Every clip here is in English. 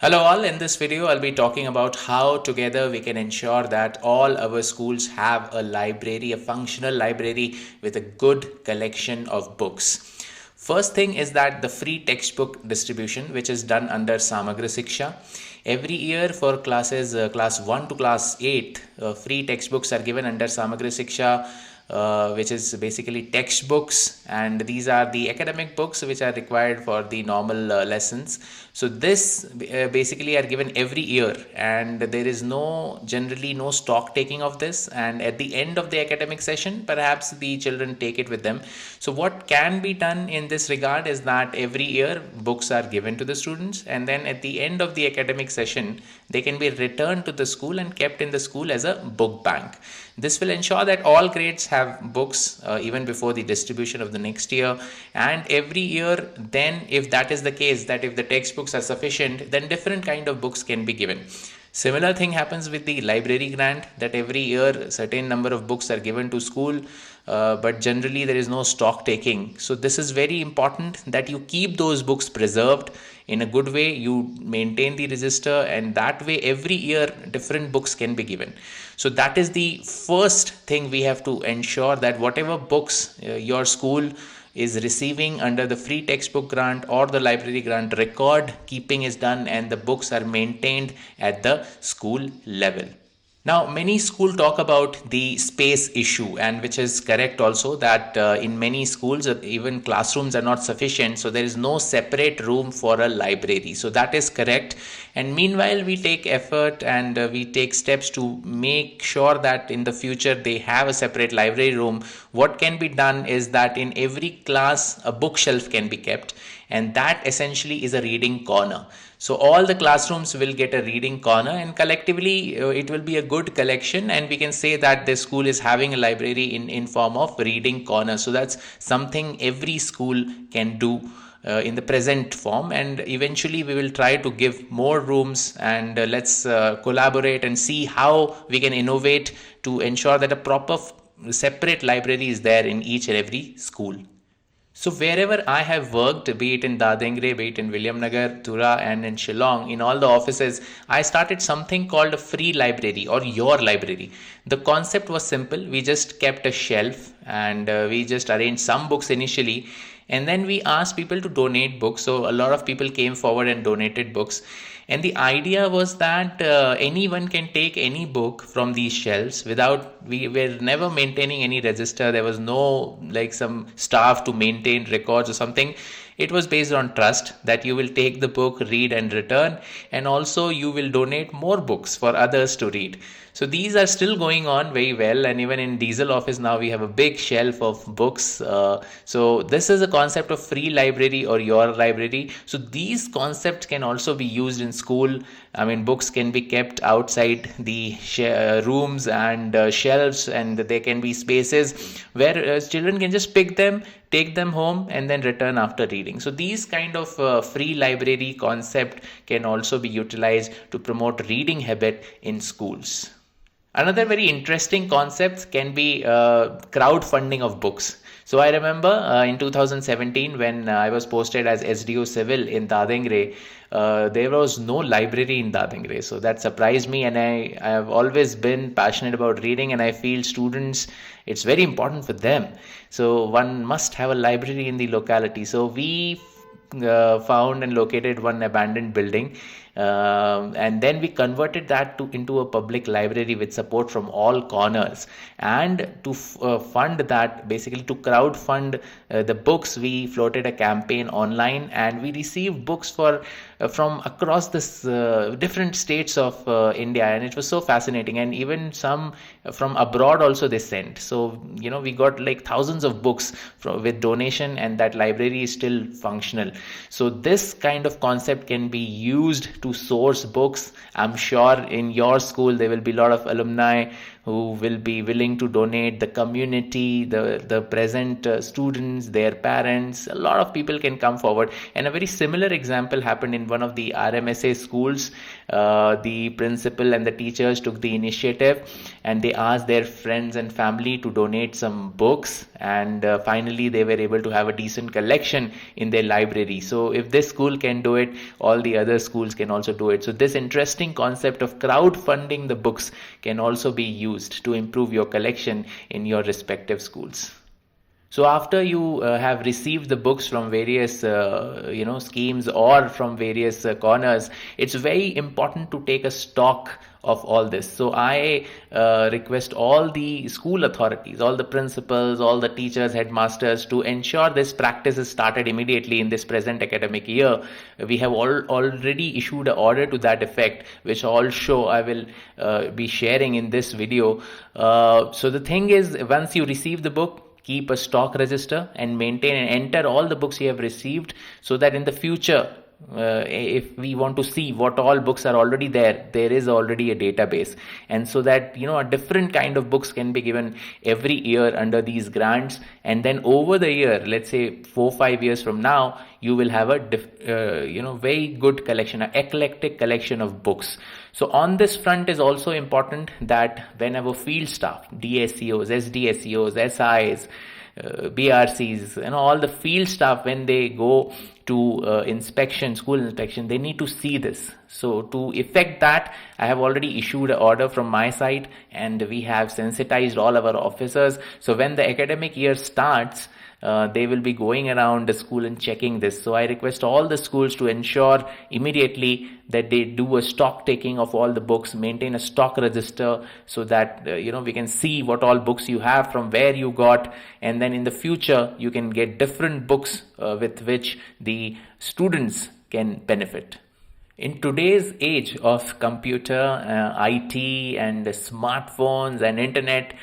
Hello all, in this video I'll be talking about how together we can ensure that all our schools have a library, a functional library with a good collection of books. First thing is that the free textbook distribution, which is done under Samagra Shiksha. Every year for classes class 1 to class 8, free textbooks are given under Samagra Shiksha, which is basically textbooks, and these are the academic books which are required for the normal lessons. So this basically are given every year, and there is generally no stock taking of this, and at the end of the academic session perhaps the children take it with them. So what can be done in this regard is that every year books are given to the students, and then at the end of the academic session they can be returned to the school and kept in the school as a book bank. This will ensure that all grades have books even before the distribution of the next year, and every year then, if that is the case, that if the textbooks are sufficient, then different kind of books can be given. Similar thing happens with the library grant, that every year a certain number of books are given to school, but generally there is no stock taking. So this is very important that you keep those books preserved in a good way, you maintain the register, and that way every year different books can be given. So that is the first thing we have to ensure, that whatever books your school is receiving under the free textbook grant or the library grant, record keeping is done and the books are maintained at the school level. Now, many schools talk about the space issue, and which is correct also, that in many schools even classrooms are not sufficient, so there is no separate room for a library. So that is correct, and meanwhile we take effort and we take steps to make sure that in the future they have a separate library room. What can be done is that in every class a bookshelf can be kept, and that essentially is a reading corner. So all the classrooms will get a reading corner, and collectively it will be a good collection, and we can say that the school is having a library in form of reading corner. So that's something every school can do in the present form, and eventually we will try to give more rooms, and let's collaborate and see how we can innovate to ensure that a proper separate library is there in each and every school. So wherever I have worked, be it in Dadengre, be it in Williamnagar, Tura, and in Shillong, in all the offices, I started something called a free library or your library. The concept was simple. We just kept a shelf, and we just arranged some books initially, and then we asked people to donate books. So a lot of people came forward and donated books. And the idea was that anyone can take any book from these shelves without, we were never maintaining any register. There was no like some staff to maintain records or something. It was based on trust, that you will take the book, read and return, and also you will donate more books for others to read. So these are still going on very well, and even in Diesel office now we have a big shelf of books. So this is a concept of free library or your library. So these concepts can also be used in school. I mean, books can be kept outside the rooms and shelves, and there can be spaces where children can just pick them, take them home, and then return after reading. So these kind of free library concept can also be utilized to promote reading habit in schools. Another very interesting concept can be crowdfunding of books. So I remember in 2017 when I was posted as SDO Civil in Dadengre, there was no library in Dadengre. So that surprised me, and I have always been passionate about reading, and I feel students, it's very important for them. So one must have a library in the locality. So we found and located one abandoned building, and then we converted that into a public library with support from all corners. And to fund that, basically to crowd fund the books, we floated a campaign online, and we received books from across this different states of India, and it was so fascinating. And even some from abroad also they sent. So we got like thousands of books with donation, and that library is still functional. So this kind of concept can be used to source books. I'm sure in your school there will be a lot of alumni who will be willing to donate, the community, the present students, their parents. A lot of people can come forward. And a very similar example happened in one of the RMSA schools. The principal and the teachers took the initiative, and they asked their friends and family to donate some books, and finally they were able to have a decent collection in their library. So if this school can do it, all the other schools can also do it. So this interesting concept of crowdfunding the books can also be used to improve your collection in your respective schools. So after you have received the books from various schemes or from various corners, it's very important to take a stock of all this. So I request all the school authorities, all the principals, all the teachers, headmasters, to ensure this practice is started immediately in this present academic year. We have already issued an order to that effect, which I'll show. I will be sharing in this video. So the thing is, once you receive the book, keep a stock register and maintain and enter all the books you have received, so that in the future, if we want to see what all books are already there is already a database. And so that a different kind of books can be given every year under these grants, and then over the year, let's say 4-5 years from now, you will have a very good collection, an eclectic collection of books. So on this front is also important that whenever field staff, DSEOs, SDSEOs, SIs, BRCs, all the field staff, when they go to school inspection, they need to see this. So to effect that, I have already issued an order from my side, and we have sensitized all our officers. So when the academic year starts, they will be going around the school and checking this. So I request all the schools to ensure immediately that they do a stock taking of all the books, maintain a stock register, so that we can see what all books you have, from where you got, and then in the future you can get different books with which the students can benefit. In today's age of computer, IT and smartphones and internet,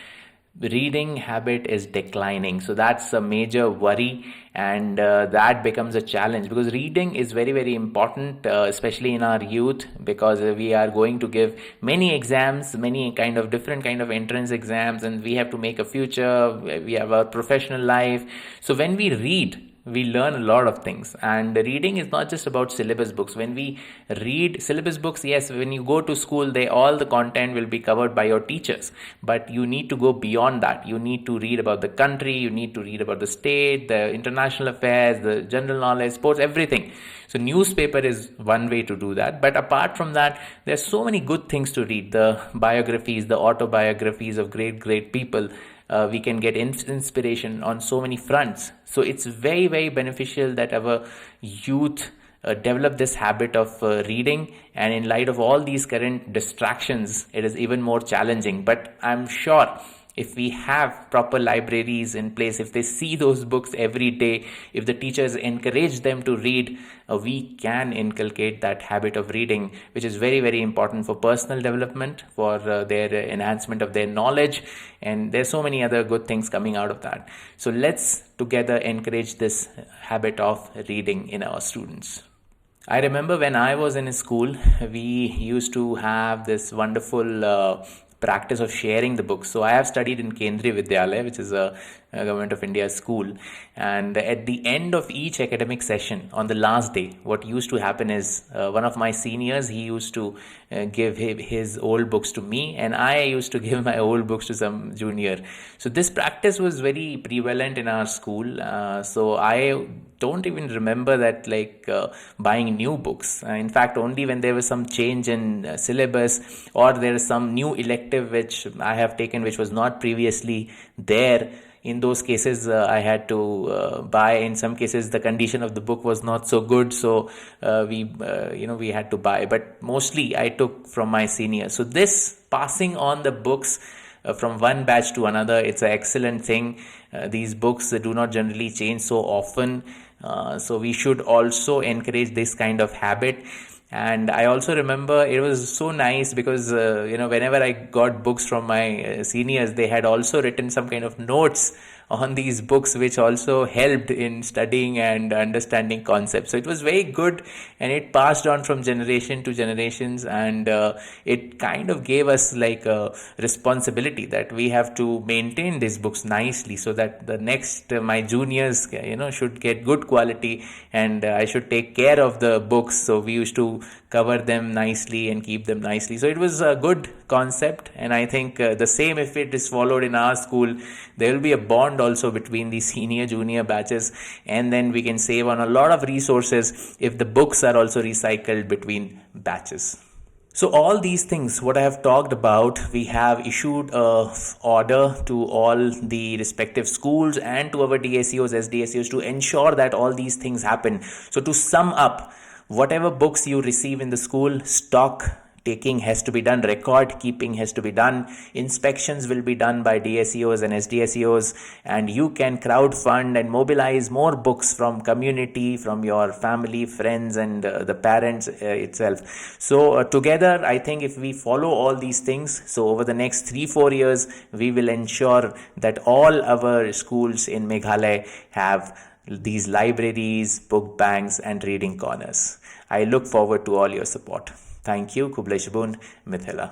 reading habit is declining. So that's a major worry, and that becomes a challenge, because reading is very, very important, especially in our youth, because we are going to give many exams, many different kind of entrance exams, and we have to make a future, we have our professional life. So when we read, we learn a lot of things. And reading is not just about syllabus books. When we read syllabus books, yes, when you go to school, all the content will be covered by your teachers, but you need to go beyond that. You need to read about the country, you need to read about the state, the international affairs, the general knowledge, sports, everything. So newspaper is one way to do that. But apart from that, there's so many good things to read. The biographies, the autobiographies of great people. We can get inspiration on so many fronts. So it's very, very beneficial that our youth develop this habit of reading. And in light of all these current distractions, it is even more challenging. But I'm sure if we have proper libraries in place, if they see those books every day, if the teachers encourage them to read, we can inculcate that habit of reading, which is very, very important for personal development, for their enhancement of their knowledge. And there's so many other good things coming out of that. So let's together encourage this habit of reading in our students. I remember when I was in school, we used to have this wonderful practice of sharing the books. So I have studied in Kendriya Vidyalaya, which is a Government of India school. And at the end of each academic session, on the last day, what used to happen is one of my seniors, he used to give his old books to me, and I used to give my old books to some junior. So this practice was very prevalent in our school. So I don't even remember that buying new books. In fact, only when there was some change in syllabus, or there is some new elective which I have taken which was not previously there, in those cases I had to buy. In some cases the condition of the book was not so good, so we had to buy. But mostly I took from my seniors. So this passing on the books from one batch to another, it's an excellent thing. These books do not generally change so often, so we should also encourage this kind of habit. And I also remember it was so nice because whenever I got books from my seniors, they had also written some kind of notes on these books, which also helped in studying and understanding concepts. So it was very good, and it passed on from generation to generations, and it kind of gave us like a responsibility that we have to maintain these books nicely, so that the next my juniors should get good quality, and I should take care of the books. So we used to cover them nicely and keep them nicely. So it was a good concept, and I think the same, if it is followed in our school, there will be a bond also between the senior junior batches, and then we can save on a lot of resources if the books are also recycled between batches. So all these things, what I have talked about, we have issued a order to all the respective schools and to our DSEOs, SDSEOs, to ensure that all these things happen. So to sum up, whatever books you receive in the school, stock taking has to be done, record keeping has to be done, inspections will be done by DSEOs and SDSEOs, and you can crowdfund and mobilize more books from community, from your family, friends, and the parents itself. So together, I think if we follow all these things, so over the next 3-4 years, we will ensure that all our schools in Meghalaya have these libraries, book banks, and reading corners. I look forward to all your support. Thank you. Kublai Shibun, Mithila.